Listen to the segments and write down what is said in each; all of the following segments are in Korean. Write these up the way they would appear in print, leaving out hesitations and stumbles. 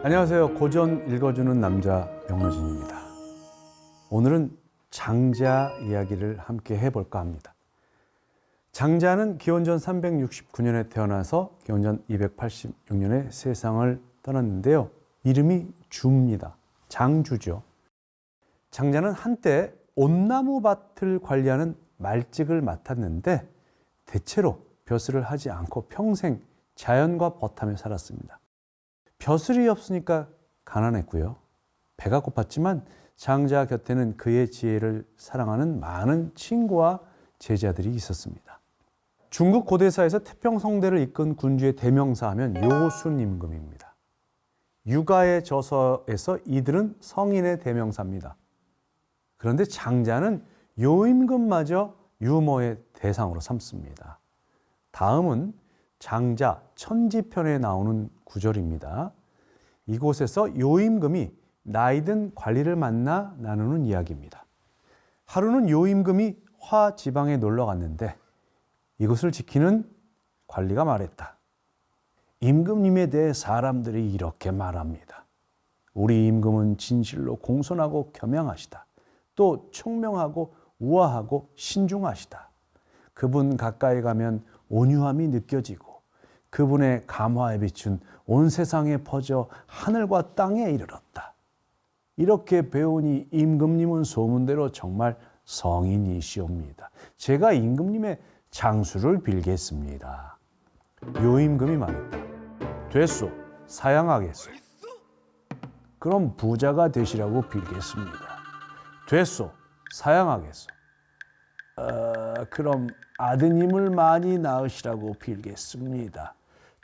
안녕하세요. 고전 읽어주는 남자 명로진입니다. 오늘은 장자 이야기를 함께 해볼까 합니다. 장자는 기원전 369년에 태어나서 기원전 286년에 세상을 떠났는데요. 이름이 주입니다. 장주죠. 장자는 한때 온나무밭을 관리하는 말직을 맡았는데 대체로 벼슬을 하지 않고 평생 자연과 벗하며 살았습니다. 벼슬이 없으니까 가난했고요. 배가 고팠지만 장자 곁에는 그의 지혜를 사랑하는 많은 친구와 제자들이 있었습니다. 중국 고대사에서 태평성대를 이끈 군주의 대명사 하면 요순임금입니다. 유가의 저서에서 이들은 성인의 대명사입니다. 그런데 장자는 요임금마저 유머의 대상으로 삼습니다. 다음은 장자 천지편에 나오는 구절입니다. 이곳에서 요임금이 나이든 관리를 만나 나누는 이야기입니다. 하루는 요임금이 화 지방에 놀러 갔는데 이곳을 지키는 관리가 말했다. 임금님에 대해 사람들이 이렇게 말합니다. 우리 임금은 진실로 공손하고 겸양하시다. 또 총명하고 우아하고 신중하시다. 그분 가까이 가면 온유함이 느껴지고 그분의 감화에 비춘 온 세상에 퍼져 하늘과 땅에 이르렀다. 이렇게 배우니 임금님은 소문대로 정말 성인이시옵니다. 제가 임금님의 장수를 빌겠습니다. 요임금이 말했다. 됐소, 사양하겠소. 그럼 부자가 되시라고 빌겠습니다. 됐소, 사양하겠소. 그럼 아드님을 많이 낳으시라고 빌겠습니다.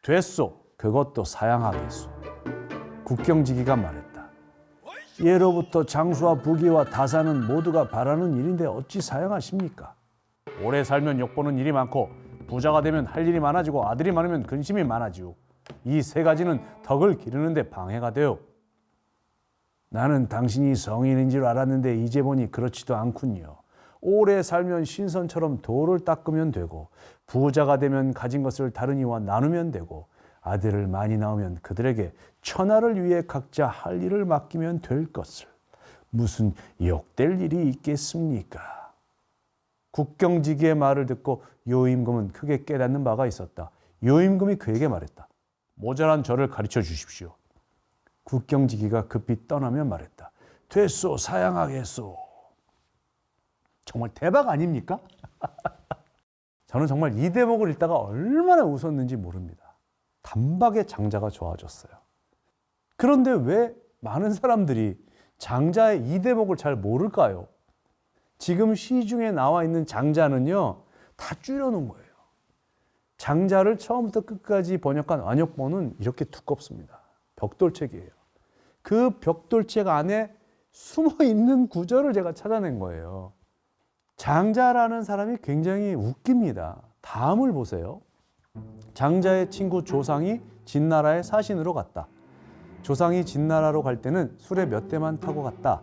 됐소, 그것도 사양하겠소. 국경지기가 말했다. 예로부터 장수와 부귀와 다사는 모두가 바라는 일인데 어찌 사양하십니까? 오래 살면 욕보는 일이 많고 부자가 되면 할 일이 많아지고 아들이 많으면 근심이 많아지고 이 세 가지는 덕을 기르는 데 방해가 돼요. 나는 당신이 성인인 줄 알았는데 이제 보니 그렇지도 않군요. 오래 살면 신선처럼 돌을 닦으면 되고 부자가 되면 가진 것을 다른 이와 나누면 되고 아들을 많이 낳으면 그들에게 천하를 위해 각자 할 일을 맡기면 될 것을 무슨 욕될 일이 있겠습니까? 국경지기의 말을 듣고 요임금은 크게 깨닫는 바가 있었다. 요임금이 그에게 말했다. 모자란 저를 가르쳐 주십시오. 국경지기가 급히 떠나며 말했다. 됐소, 사양하겠소. 정말 대박 아닙니까? 저는 정말 이 대목을 읽다가 얼마나 웃었는지 모릅니다. 단박에 장자가 좋아졌어요. 그런데 왜 많은 사람들이 장자의 이 대목을 잘 모를까요? 지금 시중에 나와 있는 장자는요, 다 줄여놓은 거예요. 장자를 처음부터 끝까지 번역한 완역본은 이렇게 두껍습니다. 벽돌책이에요. 그 벽돌책 안에 숨어있는 구절을 제가 찾아낸 거예요. 장자라는 사람이 굉장히 웃깁니다. 다음을 보세요. 장자의 친구 조상이 진나라에 사신으로 갔다. 조상이 진나라로 갈 때는 수레 몇 대만 타고 갔다.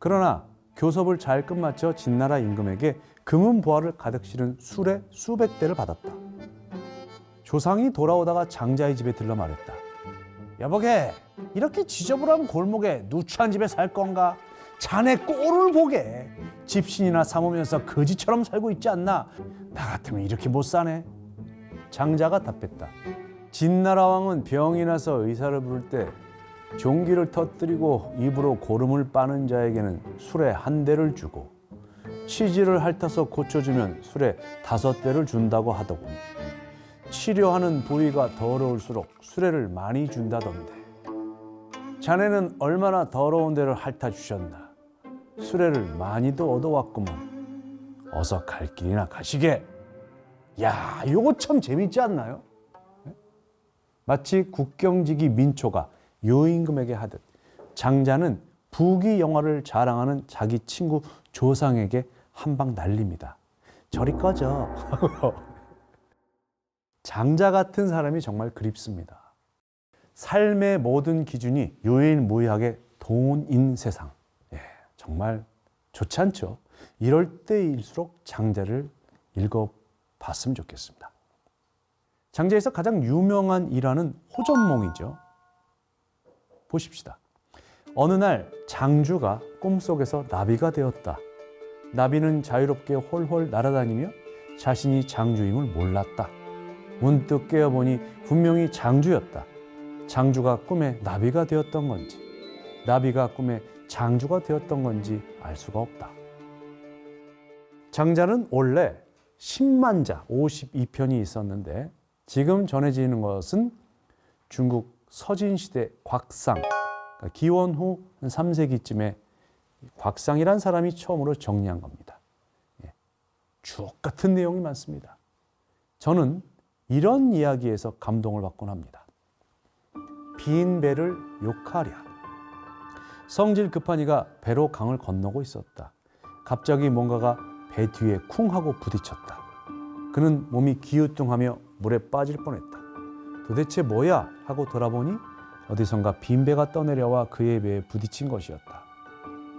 그러나 교섭을 잘 끝마쳐 진나라 임금에게 금은보화를 가득 실은 수레 수백 대를 받았다. 조상이 돌아오다가 장자의 집에 들러 말했다. 여보게, 이렇게 지저분한 골목에 누추한 집에 살 건가? 자네 꼴을 보게. 집신이나 삼으면서 거지처럼 살고 있지 않나? 나 같으면 이렇게 못 사네. 장자가 답했다. 진나라 왕은 병이 나서 의사를 부를 때 종기를 터뜨리고 입으로 고름을 빠는 자에게는 수레 한 대를 주고 치질을 핥아서 고쳐주면 수레 5대를 준다고 하더군. 치료하는 부위가 더러울수록 수레를 많이 준다던데. 자네는 얼마나 더러운 데를 핥아주셨나. 수레를 많이도 얻어왔구먼. 어서 갈 길이나 가시게. 야, 이거 참 재밌지 않나요? 마치 국경지기 민초가 요임금에게 하듯 장자는 부귀 영화를 자랑하는 자기 친구 조상에게 한 방 날립니다. 저리 꺼져. 장자 같은 사람이 정말 그립습니다. 삶의 모든 기준이 유일무이하게 돈인 세상. 정말 좋지 않죠? 이럴 때일수록 장자를 읽어봤으면 좋겠습니다. 장자에서 가장 유명한 일화는 호전몽이죠. 보십시다. 어느 날 장주가 꿈속에서 나비가 되었다. 나비는 자유롭게 홀홀 날아다니며 자신이 장주임을 몰랐다. 문득 깨어보니 분명히 장주였다. 장주가 꿈에 나비가 되었던 건지, 나비가 꿈에 장주가 되었던 건지 알 수가 없다. 장자는 원래 10만자 52편이 있었는데 지금 전해지는 것은 중국 서진시대 곽상, 그러니까 기원 후 3세기쯤에 곽상이란 사람이 처음으로 정리한 겁니다. 주옥 같은 내용이 많습니다. 저는 이런 이야기에서 감동을 받곤 합니다. 빈 배를 욕하랴. 성질 급한 이가 배로 강을 건너고 있었다. 갑자기 뭔가가 배 뒤에 쿵 하고 부딪혔다. 그는 몸이 기우뚱하며 물에 빠질 뻔했다. 도대체 뭐야? 하고 돌아보니 어디선가 빈 배가 떠내려와 그의 배에 부딪힌 것이었다.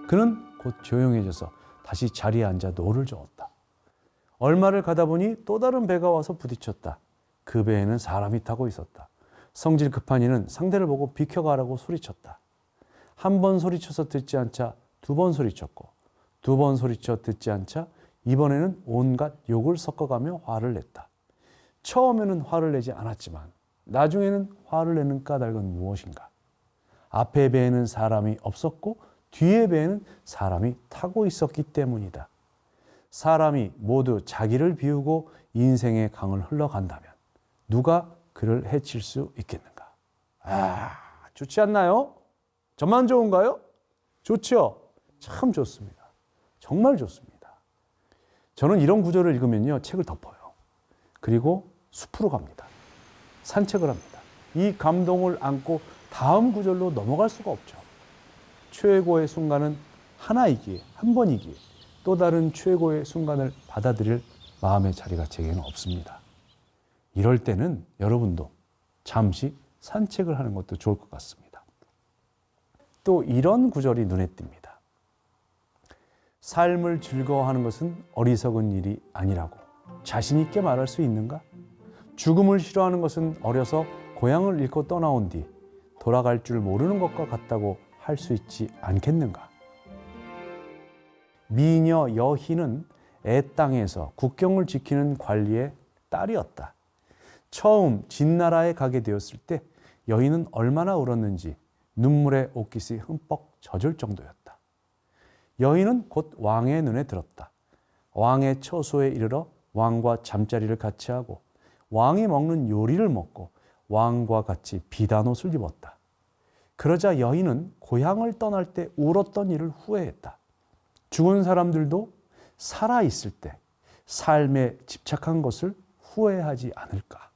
그는 곧 조용해져서 다시 자리에 앉아 노를 저었다. 얼마를 가다 보니 또 다른 배가 와서 부딪혔다. 그 배에는 사람이 타고 있었다. 성질 급한 이는 상대를 보고 비켜가라고 소리쳤다. 한 번 소리쳐서 듣지 않자 두 번 소리쳤고, 두 번 소리쳐 듣지 않자 이번에는 온갖 욕을 섞어가며 화를 냈다. 처음에는 화를 내지 않았지만 나중에는 화를 내는 까닭은 무엇인가? 앞에 배에는 사람이 없었고 뒤에 배에는 사람이 타고 있었기 때문이다. 사람이 모두 자기를 비우고 인생의 강을 흘러간다면 누가 그를 해칠 수 있겠는가? 좋지 않나요? 저만 좋은가요? 좋죠? 참 좋습니다. 정말 좋습니다. 저는 이런 구절을 읽으면요, 책을 덮어요. 그리고 숲으로 갑니다. 산책을 합니다. 이 감동을 안고 다음 구절로 넘어갈 수가 없죠. 최고의 순간은 하나이기에, 한 번이기에 또 다른 최고의 순간을 받아들일 마음의 자리가 제게는 없습니다. 이럴 때는 여러분도 잠시 산책을 하는 것도 좋을 것 같습니다. 또 이런 구절이 눈에 띕니다. 삶을 즐거워하는 것은 어리석은 일이 아니라고 자신 있게 말할 수 있는가? 죽음을 싫어하는 것은 어려서 고향을 잃고 떠나온 뒤 돌아갈 줄 모르는 것과 같다고 할 수 있지 않겠는가? 미녀 여희는 애 땅에서 국경을 지키는 관리의 딸이었다. 처음 진나라에 가게 되었을 때 여인은 얼마나 울었는지 눈물의 옷깃이 흠뻑 젖을 정도였다. 여인은 곧 왕의 눈에 들었다. 왕의 처소에 이르러 왕과 잠자리를 같이 하고 왕이 먹는 요리를 먹고 왕과 같이 비단 옷을 입었다. 그러자 여인은 고향을 떠날 때 울었던 일을 후회했다. 죽은 사람들도 살아있을 때 삶에 집착한 것을 후회하지 않을까?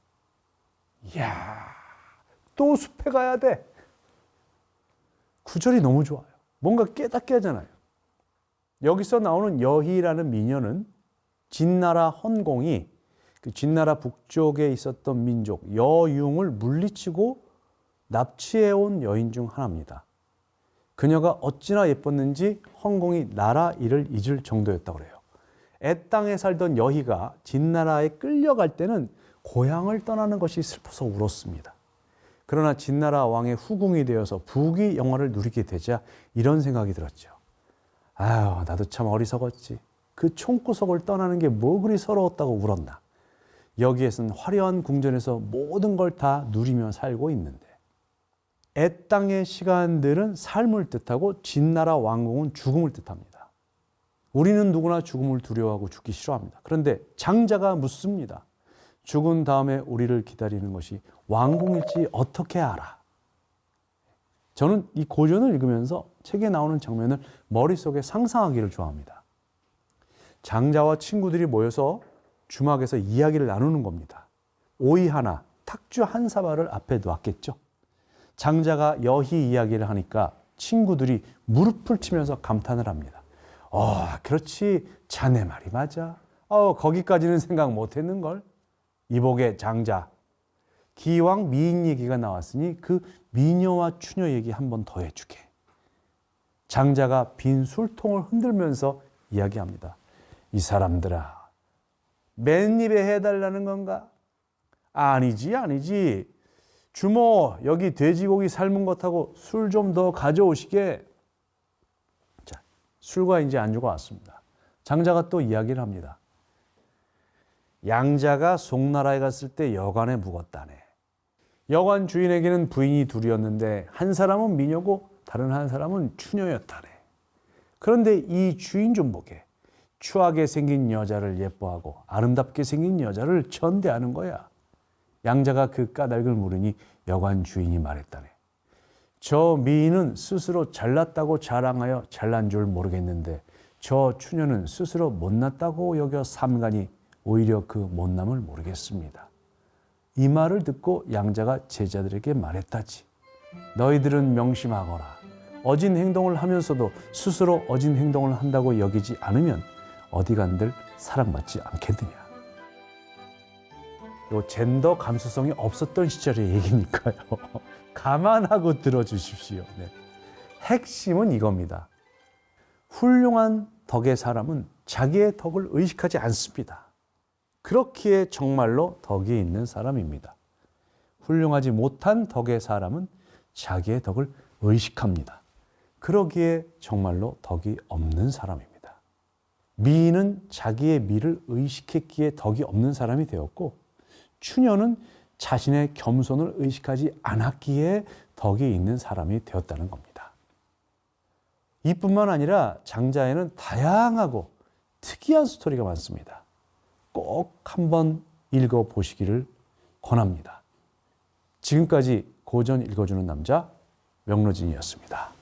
이야, 또 숲에 가야 돼. 구절이 너무 좋아요. 뭔가 깨닫게 하잖아요. 여기서 나오는 여희라는 미녀는 진나라 헌공이 그 진나라 북쪽에 있었던 민족 여융을 물리치고 납치해온 여인 중 하나입니다. 그녀가 어찌나 예뻤는지 헌공이 나라 일을 잊을 정도였다고 그래요. 애 땅에 살던 여희가 진나라에 끌려갈 때는 고향을 떠나는 것이 슬퍼서 울었습니다. 그러나 진나라 왕의 후궁이 되어서 부귀 영화를 누리게 되자 이런 생각이 들었죠. 아유, 나도 참 어리석었지. 그 총구석을 떠나는 게 뭐 그리 서러웠다고 울었나. 여기에선 화려한 궁전에서 모든 걸 다 누리며 살고 있는데 애 땅의 시간들은 삶을 뜻하고 진나라 왕궁은 죽음을 뜻합니다. 우리는 누구나 죽음을 두려워하고 죽기 싫어합니다. 그런데 장자가 묻습니다. 죽은 다음에 우리를 기다리는 것이 왕궁일지 어떻게 알아? 저는 이 고전을 읽으면서 책에 나오는 장면을 머릿속에 상상하기를 좋아합니다. 장자와 친구들이 모여서 주막에서 이야기를 나누는 겁니다. 오이 하나, 탁주 한 사발을 앞에 놓았겠죠. 장자가 여희 이야기를 하니까 친구들이 무릎을 치면서 감탄을 합니다. 그렇지, 자네 말이 맞아. 거기까지는 생각 못했는걸. 이복의 장자. 기왕 미인 얘기가 나왔으니 그 미녀와 추녀 얘기 한 번 더 해주게. 장자가 빈 술통을 흔들면서 이야기합니다. 이 사람들아, 맨입에 해달라는 건가? 아니지. 주모, 여기 돼지고기 삶은 것하고 술 좀 더 가져오시게. 자, 술과 이제 안주가 왔습니다. 장자가 또 이야기를 합니다. 양자가 송나라에 갔을 때 여관에 묵었다네. 여관 주인에게는 부인이 둘이었는데 한 사람은 미녀고 다른 한 사람은 추녀였다네. 그런데 이 주인 좀 보게. 추하게 생긴 여자를 예뻐하고 아름답게 생긴 여자를 천대하는 거야. 양자가 그 까닭을 물으니 여관 주인이 말했다네. 저 미인은 스스로 잘났다고 자랑하여 잘난 줄 모르겠는데 저 추녀는 스스로 못났다고 여겨 삼가니 오히려 그 못남을 모르겠습니다. 이 말을 듣고 양자가 제자들에게 말했다지. 너희들은 명심하거라. 어진 행동을 하면서도 스스로 어진 행동을 한다고 여기지 않으면 어디간들 사랑받지 않겠느냐. 요 젠더 감수성이 없었던 시절의 얘기니까요. 감안하고 들어주십시오. 네. 핵심은 이겁니다. 훌륭한 덕의 사람은 자기의 덕을 의식하지 않습니다. 그렇기에 정말로 덕이 있는 사람입니다. 훌륭하지 못한 덕의 사람은 자기의 덕을 의식합니다. 그러기에 정말로 덕이 없는 사람입니다. 미인은 자기의 미를 의식했기에 덕이 없는 사람이 되었고 추녀는 자신의 겸손을 의식하지 않았기에 덕이 있는 사람이 되었다는 겁니다. 이뿐만 아니라 장자에는 다양하고 특이한 스토리가 많습니다. 꼭 한번 읽어보시기를 권합니다. 지금까지 고전 읽어주는 남자 명로진이었습니다.